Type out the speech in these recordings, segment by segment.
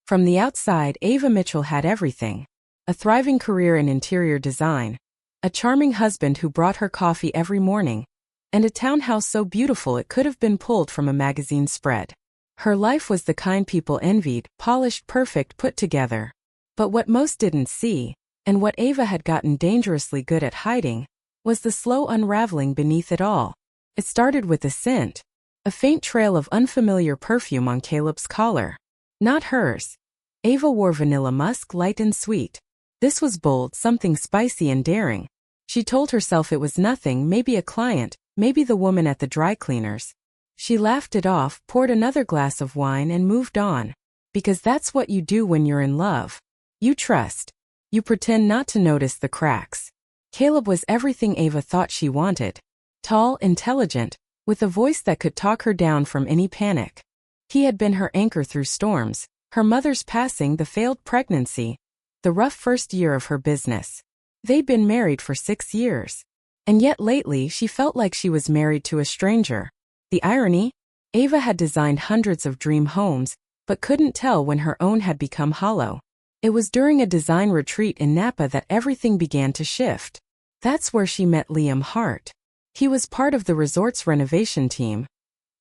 From the outside, Ava Mitchell had everything. A thriving career in interior design, a charming husband who brought her coffee every morning, and a townhouse so beautiful it could have been pulled from a magazine spread. Her life was the kind people envied, polished, perfect, put together. But what most didn't see, and what Ava had gotten dangerously good at hiding, was the slow unraveling beneath it all. It started with a scent, a faint trail of unfamiliar perfume on Caleb's collar. Not hers. Ava wore vanilla musk, light and sweet. This was bold, something spicy and daring. She told herself it was nothing, maybe a client, maybe the woman at the dry cleaners. She laughed it off, poured another glass of wine and moved on. Because that's what you do when you're in love. You trust. You pretend not to notice the cracks. Caleb was everything Ava thought she wanted. Tall, intelligent, with a voice that could talk her down from any panic. He had been her anchor through storms, her mother's passing, the failed pregnancy, the rough first year of her business. They'd been married for 6 years. And yet lately she felt like she was married to a stranger. The irony? Ava had designed hundreds of dream homes, but couldn't tell when her own had become hollow. It was during a design retreat in Napa that everything began to shift. That's where she met Liam Hart. He was part of the resort's renovation team.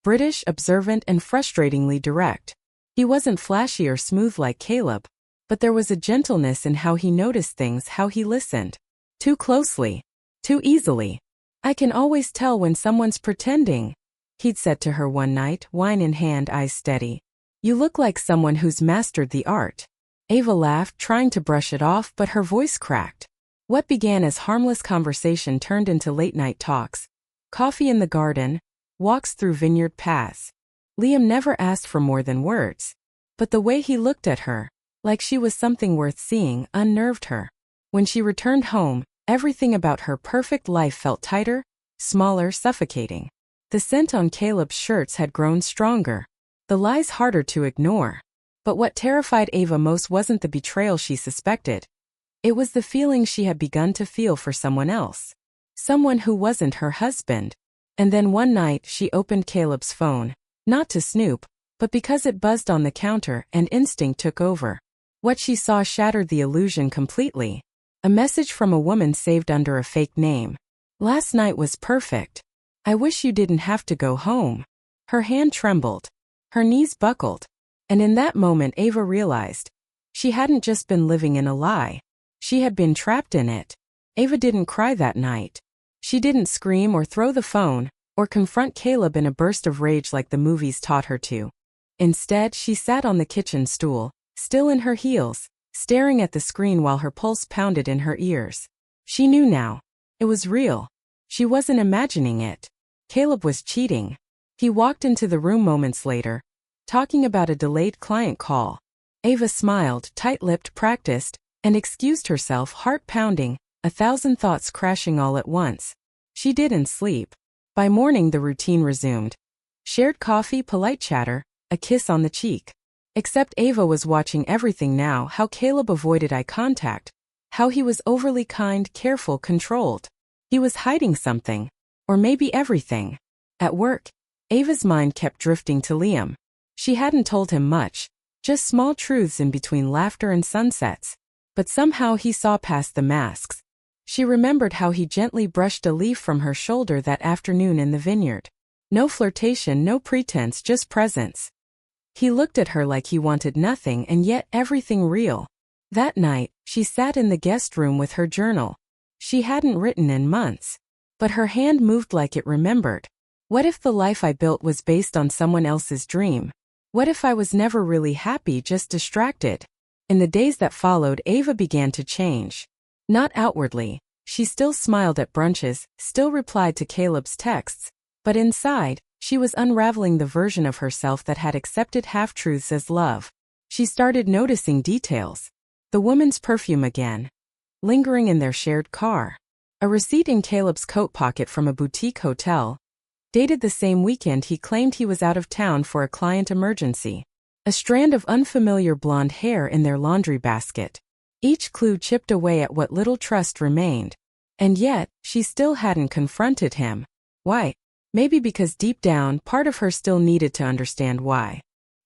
British, observant, and frustratingly direct. He wasn't flashy or smooth like Caleb, but there was a gentleness in how he noticed things, how he listened. Too closely. Too easily. "I can always tell when someone's pretending," he'd said to her one night, wine in hand, eyes steady. "You look like someone who's mastered the art." Ava laughed, trying to brush it off, but her voice cracked. What began as harmless conversation turned into late-night talks. Coffee in the garden, walks through vineyard paths. Liam never asked for more than words. But the way he looked at her, like she was something worth seeing, unnerved her. When she returned home, everything about her perfect life felt tighter, smaller, suffocating. The scent on Caleb's shirts had grown stronger. The lies harder to ignore. But what terrified Ava most wasn't the betrayal she suspected. It was the feeling she had begun to feel for someone else. Someone who wasn't her husband. And then one night she opened Caleb's phone, not to snoop, but because it buzzed on the counter and instinct took over. What she saw shattered the illusion completely. A message from a woman saved under a fake name. "Last night was perfect. I wish you didn't have to go home." Her hand trembled. Her knees buckled. And in that moment Ava realized. She hadn't just been living in a lie. She had been trapped in it. Ava didn't cry that night. She didn't scream or throw the phone, or confront Caleb in a burst of rage like the movies taught her to. Instead, she sat on the kitchen stool, still in her heels, staring at the screen while her pulse pounded in her ears. She knew now. It was real. She wasn't imagining it. Caleb was cheating. He walked into the room moments later, talking about a delayed client call. Ava smiled, tight-lipped, practiced, and excused herself, heart pounding, 1,000 thoughts crashing all at once. She didn't sleep. By morning the routine resumed. Shared coffee, polite chatter, a kiss on the cheek. Except Ava was watching everything now, how Caleb avoided eye contact, how he was overly kind, careful, controlled. He was hiding something. Or maybe everything. At work, Ava's mind kept drifting to Liam. She hadn't told him much, just small truths in between laughter and sunsets. But somehow he saw past the masks. She remembered how he gently brushed a leaf from her shoulder that afternoon in the vineyard. No flirtation, no pretense, just presence. He looked at her like he wanted nothing and yet everything real. That night, she sat in the guest room with her journal. She hadn't written in months. But her hand moved like it remembered. What if the life I built was based on someone else's dream? What if I was never really happy, just distracted? In the days that followed, Ava began to change. Not outwardly. She still smiled at brunches, still replied to Caleb's texts. But inside, she was unraveling the version of herself that had accepted half-truths as love. She started noticing details. The woman's perfume again. Lingering in their shared car. A receipt in Caleb's coat pocket from a boutique hotel. Dated the same weekend he claimed he was out of town for a client emergency. A strand of unfamiliar blonde hair in their laundry basket. Each clue chipped away at what little trust remained. And yet, she still hadn't confronted him. Why? Maybe because deep down, part of her still needed to understand why.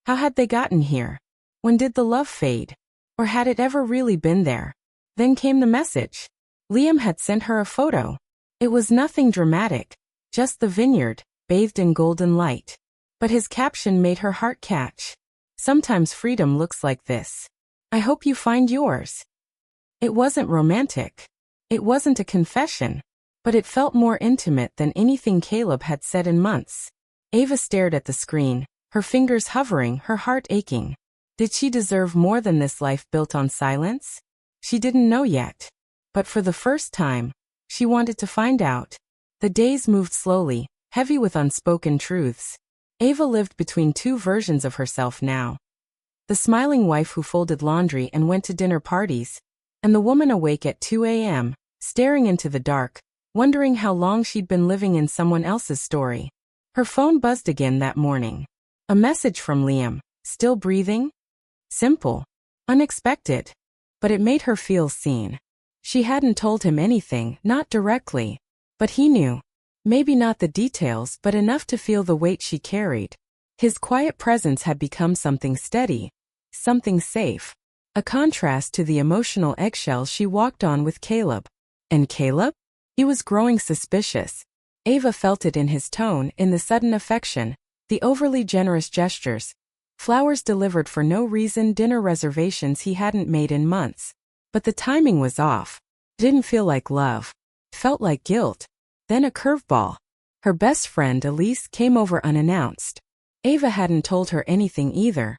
How had they gotten here? When did the love fade? Or had it ever really been there? Then came the message. Liam had sent her a photo. It was nothing dramatic, just the vineyard, bathed in golden light. But his caption made her heart catch. Sometimes freedom looks like this. I hope you find yours. It wasn't romantic. It wasn't a confession. But it felt more intimate than anything Caleb had said in months. Ava stared at the screen, her fingers hovering, her heart aching. Did she deserve more than this life built on silence? She didn't know yet. But for the first time, she wanted to find out. The days moved slowly, heavy with unspoken truths. Ava lived between two versions of herself now. The smiling wife who folded laundry and went to dinner parties, and the woman awake at 2 a.m., staring into the dark, wondering how long she'd been living in someone else's story. Her phone buzzed again that morning. A message from Liam. Still breathing? Simple. Unexpected. But it made her feel seen. She hadn't told him anything, not directly. But he knew. Maybe not the details, but enough to feel the weight she carried. His quiet presence had become something steady. Something safe. A contrast to the emotional eggshells she walked on with Caleb. And Caleb? He was growing suspicious. Ava felt it in his tone, in the sudden affection, the overly generous gestures. Flowers delivered for no reason, dinner reservations he hadn't made in months. But the timing was off. Didn't feel like love. Felt like guilt. Then a curveball. Her best friend Elise came over unannounced. Ava hadn't told her anything either.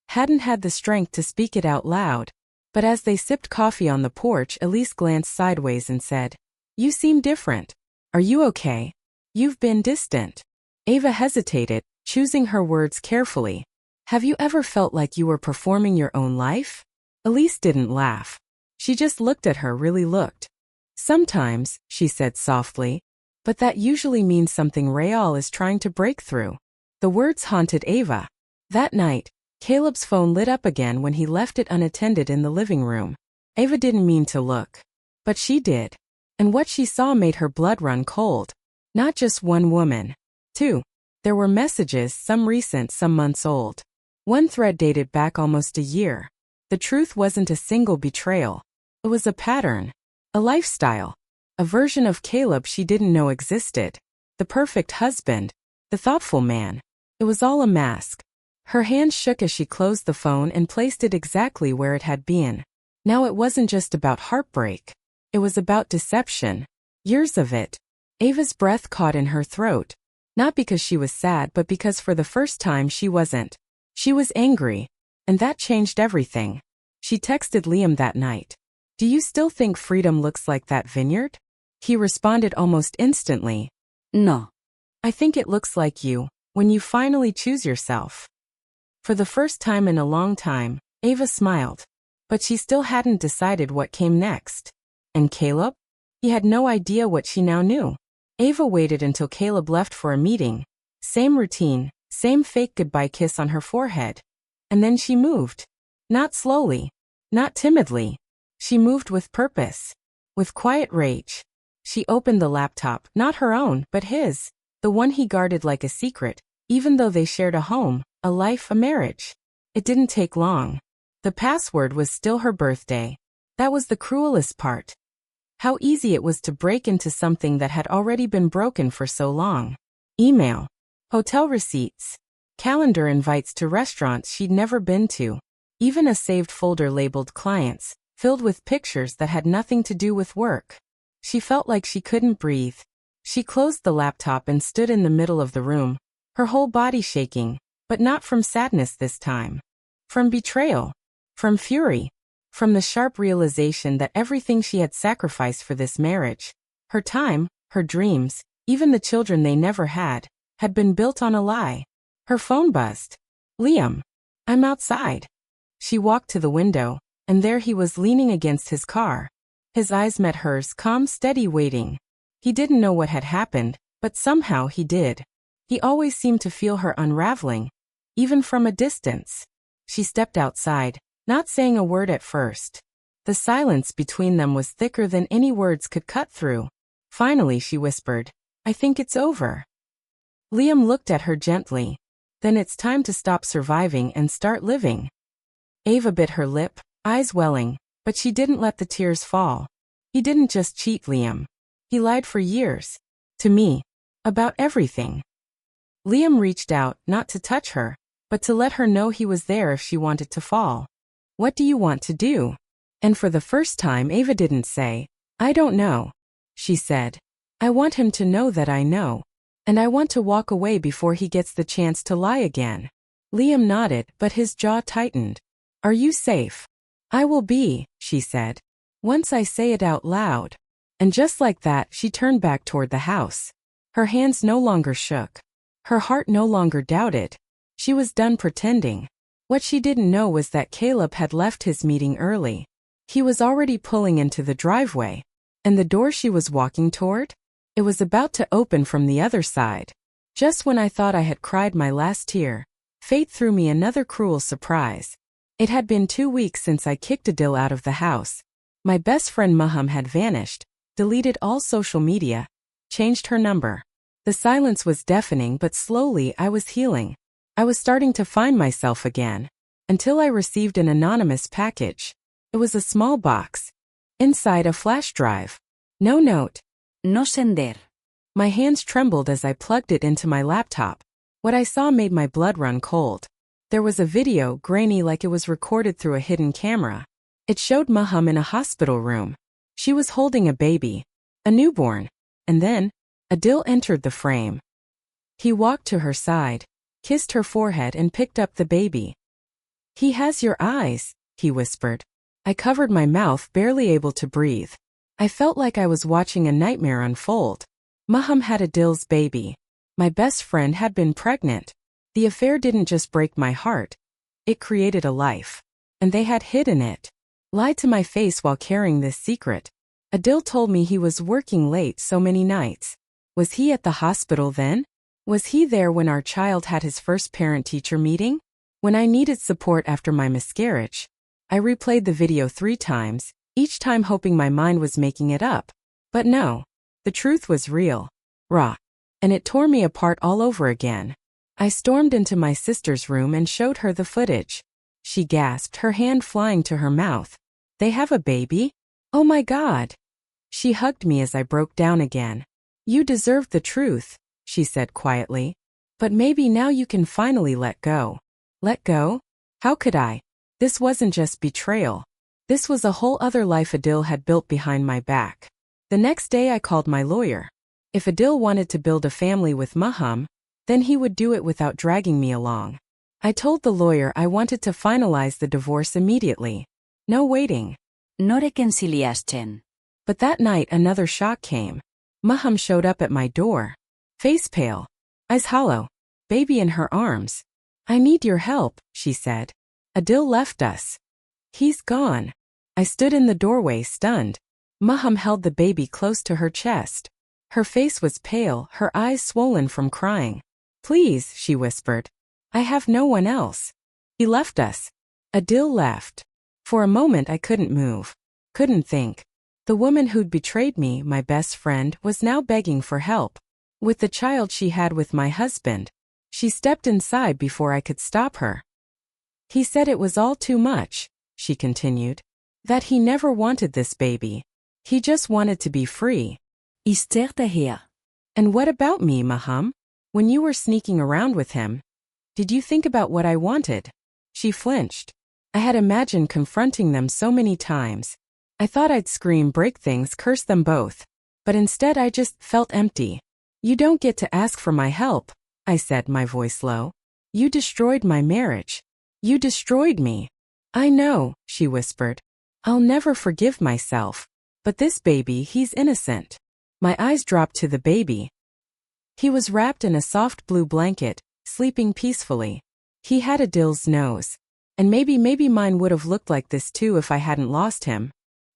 Hadn't had the strength to speak it out loud. But as they sipped coffee on the porch, Elise glanced sideways and said, "You seem different. Are you okay? You've been distant." Ava hesitated, choosing her words carefully. "Have you ever felt like you were performing your own life?" Elise didn't laugh. She just looked at her, really looked. "Sometimes," she said softly. "But that usually means something real is trying to break through." The words haunted Ava. That night, Caleb's phone lit up again when he left it unattended in the living room. Ava didn't mean to look. But she did. And what she saw made her blood run cold. Not just one woman. Two. There were messages, some recent, some months old. One thread dated back almost a year. The truth wasn't a single betrayal. It was a pattern. A lifestyle. A version of Caleb she didn't know existed. The perfect husband. The thoughtful man. It was all a mask. Her hand shook as she closed the phone and placed it exactly where it had been. Now it wasn't just about heartbreak. It was about deception. Years of it. Ava's breath caught in her throat. Not because she was sad, but because for the first time she wasn't. She was angry. And that changed everything. She texted Liam that night. "Do you still think freedom looks like that vineyard?" He responded almost instantly. "No. I think it looks like you, when you finally choose yourself." For the first time in a long time, Ava smiled. But she still hadn't decided what came next. And Caleb? He had no idea what she now knew. Ava waited until Caleb left for a meeting. Same routine, same fake goodbye kiss on her forehead. And then she moved. Not slowly. Not timidly. She moved with purpose. With quiet rage. She opened the laptop, not her own, but his. The one he guarded like a secret, even though they shared a home, a life, a marriage. It didn't take long. The password was still her birthday. That was the cruelest part. How easy it was to break into something that had already been broken for so long. Email. Hotel receipts. Calendar invites to restaurants she'd never been to. Even a saved folder labeled clients, filled with pictures that had nothing to do with work. She felt like she couldn't breathe. She closed the laptop and stood in the middle of the room, her whole body shaking, but not from sadness this time. From betrayal. From fury. From the sharp realization that everything she had sacrificed for this marriage, her time, her dreams, even the children they never had been built on a lie. Her phone buzzed. "Liam. I'm outside." She walked to the window, and there he was leaning against his car. His eyes met hers, calm, steady, waiting. He didn't know what had happened, but somehow he did. He always seemed to feel her unraveling, even from a distance. She stepped outside, not saying a word at first. The silence between them was thicker than any words could cut through. Finally she whispered, "I think it's over." Liam looked at her gently. "Then it's time to stop surviving and start living." Ava bit her lip, eyes welling, but she didn't let the tears fall. He didn't just cheat Liam. He lied for years. To me. About everything. Liam reached out, not to touch her, but to let her know he was there if she wanted to fall. What do you want to do? And for the first time Ava didn't say, I don't know. She said, I want him to know that I know. And I want to walk away before he gets the chance to lie again. Liam nodded, but his jaw tightened. Are you safe? I will be, she said. Once I say it out loud. And just like that, she turned back toward the house. Her hands no longer shook. Her heart no longer doubted. She was done pretending. What she didn't know was that Caleb had left his meeting early. He was already pulling into the driveway. And the door she was walking toward? It was about to open from the other side. Just when I thought I had cried my last tear, fate threw me another cruel surprise. It had been 2 weeks since I kicked Adil out of the house. My best friend Maham had vanished, deleted all social media, changed her number. The silence was deafening, but slowly I was healing. I was starting to find myself again. Until I received an anonymous package. It was a small box. Inside a flash drive. No note. No sender. My hands trembled as I plugged it into my laptop. What I saw made my blood run cold. There was a video, grainy like it was recorded through a hidden camera. It showed Maham in a hospital room. She was holding a baby. A newborn. And then, Adil entered the frame. He walked to her side, kissed her forehead and picked up the baby. He has your eyes, he whispered. I covered my mouth, barely able to breathe. I felt like I was watching a nightmare unfold. Maham had Adil's baby. My best friend had been pregnant. The affair didn't just break my heart. It created a life. And they had hidden it. Lied to my face while carrying this secret. Adil told me he was working late so many nights. Was he at the hospital then? Was he there when our child had his first parent-teacher meeting? When I needed support after my miscarriage. I replayed the video 3 times, each time hoping my mind was making it up. But no. The truth was real. Raw. And it tore me apart all over again. I stormed into my sister's room and showed her the footage. She gasped, her hand flying to her mouth. They have a baby? Oh my God. She hugged me as I broke down again. You deserved the truth, she said quietly. But maybe now you can finally let go. Let go? How could I? This wasn't just betrayal. This was a whole other life Adil had built behind my back. The next day I called my lawyer. If Adil wanted to build a family with Maham, then he would do it without dragging me along. I told the lawyer I wanted to finalize the divorce immediately. No waiting. No reconciliasten. But that night another shock came. Maham showed up at my door. Face pale. Eyes hollow. Baby in her arms. I need your help, she said. Adil left us. He's gone. I stood in the doorway stunned. Maham held the baby close to her chest. Her face was pale, her eyes swollen from crying. Please, she whispered. I have no one else. He left us. Adil left. For a moment I couldn't move. Couldn't think. The woman who'd betrayed me, my best friend, was now begging for help. With the child she had with my husband. She stepped inside before I could stop her. He said it was all too much, she continued. That he never wanted this baby. He just wanted to be free. Ister daher. And what about me, Maham? When you were sneaking around with him, did you think about what I wanted? She flinched. I had imagined confronting them so many times. I thought I'd scream, break things, curse them both. But instead I just felt empty. You don't get to ask for my help, I said, my voice low. You destroyed my marriage. You destroyed me. I know, she whispered. I'll never forgive myself. But this baby, he's innocent. My eyes dropped to the baby. He was wrapped in a soft blue blanket, sleeping peacefully. He had Adil's nose. And maybe mine would have looked like this too if I hadn't lost him.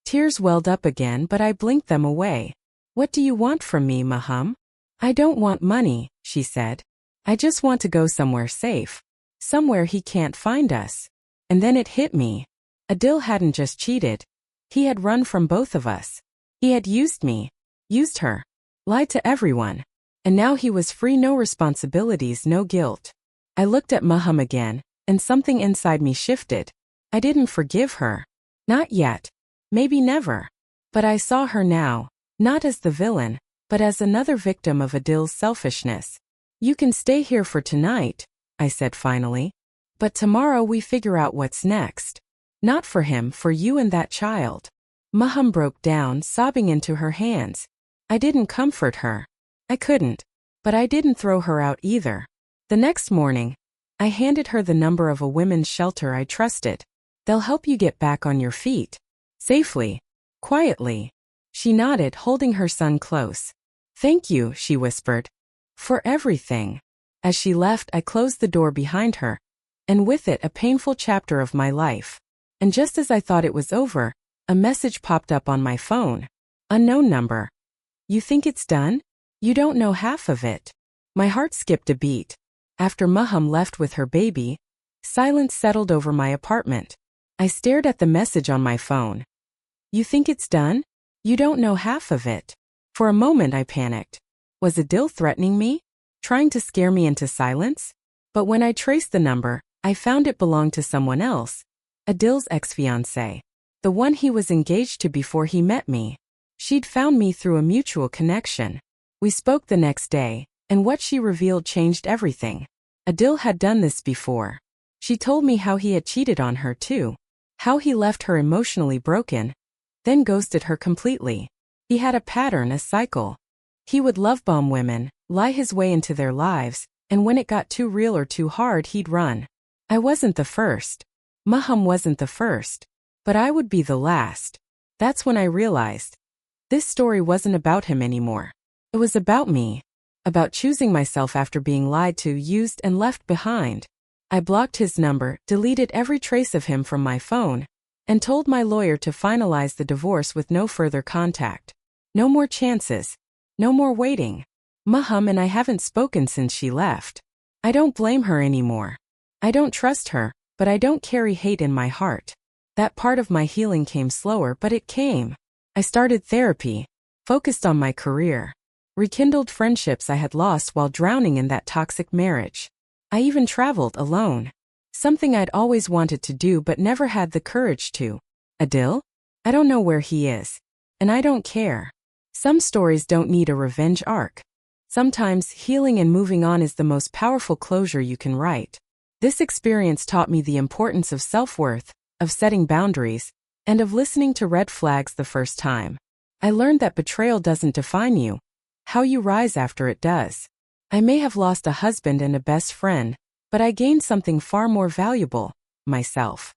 Tears welled up again, but I blinked them away. What do you want from me, Maham? I don't want money, she said. I just want to go somewhere safe. Somewhere he can't find us. And then it hit me. Adil hadn't just cheated. He had run from both of us. He had used me. Used her. Lied to everyone. And now he was free, no responsibilities, no guilt. I looked at Maham again, and something inside me shifted. I didn't forgive her. Not yet. Maybe never. But I saw her now, not as the villain, but as another victim of Adil's selfishness. You can stay here for tonight, I said finally. But tomorrow we figure out what's next. Not for him, for you and that child. Maham broke down, sobbing into her hands. I didn't comfort her. I couldn't. But I didn't throw her out either. The next morning, I handed her the number of a women's shelter I trusted. They'll help you get back on your feet. Safely. Quietly. She nodded, holding her son close. Thank you, she whispered. For everything. As she left, I closed the door behind her, and with it a painful chapter of my life. And just as I thought it was over, a message popped up on my phone. Unknown number. You think it's done? You don't know half of it. My heart skipped a beat. After Maham left with her baby, silence settled over my apartment. I stared at the message on my phone. You think it's done? You don't know half of it. For a moment I panicked. Was Adil threatening me? Trying to scare me into silence? But when I traced the number, I found it belonged to someone else. Adil's ex-fiancée. The one he was engaged to before he met me. She'd found me through a mutual connection. We spoke the next day, and what she revealed changed everything. Adil had done this before. She told me how he had cheated on her too. How he left her emotionally broken, then ghosted her completely. He had a pattern, a cycle. He would love bomb women, lie his way into their lives, and when it got too real or too hard, he'd run. I wasn't the first. Maham wasn't the first. But I would be the last. That's when I realized. This story wasn't about him anymore. It was about me. About choosing myself after being lied to, used, and left behind. I blocked his number, deleted every trace of him from my phone, and told my lawyer to finalize the divorce with no further contact. No more chances. No more waiting. Maham and I haven't spoken since she left. I don't blame her anymore. I don't trust her, but I don't carry hate in my heart. That part of my healing came slower, but it came. I started therapy, focused on my career, rekindled friendships I had lost while drowning in that toxic marriage. I even traveled alone. Something I'd always wanted to do but never had the courage to. Adil? I don't know where he is. And I don't care. Some stories don't need a revenge arc. Sometimes healing and moving on is the most powerful closure you can write. This experience taught me the importance of self-worth, of setting boundaries, and of listening to red flags the first time. I learned that betrayal doesn't define you. How you rise after it does. I may have lost a husband and a best friend, but I gained something far more valuable, myself.